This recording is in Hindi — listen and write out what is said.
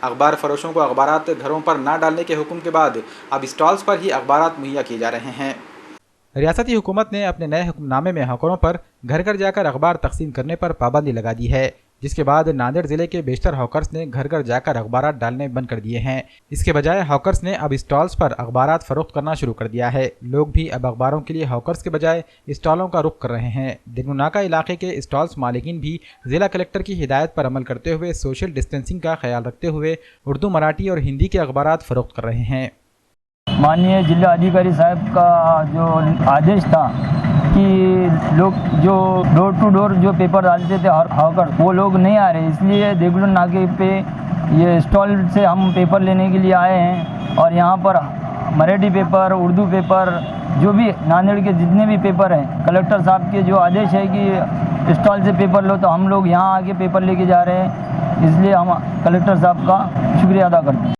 अखबार फरोशों को अखबारात घरों पर न डालने के हुक्म के बाद अब स्टॉल्स पर ही अखबारात मुहैया किए जा रहे हैं। रियासती हुकूमत ने अपने नए हुक्मनामे में हॉकरों पर घर घर जाकर अखबार तकसीम करने पर पाबंदी लगा दी है, जिसके बाद नांदेड़ जिले के बेशतर हॉकर्स ने घर घर जाकर अखबारात डालने बंद कर दिए हैं। इसके बजाय हॉकर्स ने अब स्टॉल्स पर अखबारात फरोख्त करना शुरू कर दिया है। लोग भी अब अखबारों के लिए हॉकर्स के बजाय स्टॉलों का रुख कर रहे हैं। दिगनुनाका इलाके के स्टॉल्स मालिकीन भी जिला कलेक्टर की हिदायत पर अमल करते हुए सोशल डिस्टेंसिंग का ख्याल रखते हुए उर्दू, मराठी और हिंदी के अखबारात फरोख्त कर रहे हैं। माननीय जिला अधिकारी साहब का जो आदेश था कि लोग जो डोर टू डोर जो पेपर डालते थे हॉकर, वो लोग नहीं आ रहे, इसलिए देगलू नाके पे ये स्टॉल से हम पेपर लेने के लिए आए हैं। और यहाँ पर मराठी पेपर, उर्दू पेपर, जो भी नांदेड़ के जितने भी पेपर हैं, कलेक्टर साहब के जो आदेश है कि स्टॉल से पेपर लो, तो हम लोग यहाँ आके पेपर लेके जा रहे हैं। इसलिए हम कलेक्टर साहब का शुक्रिया अदा करते हैं।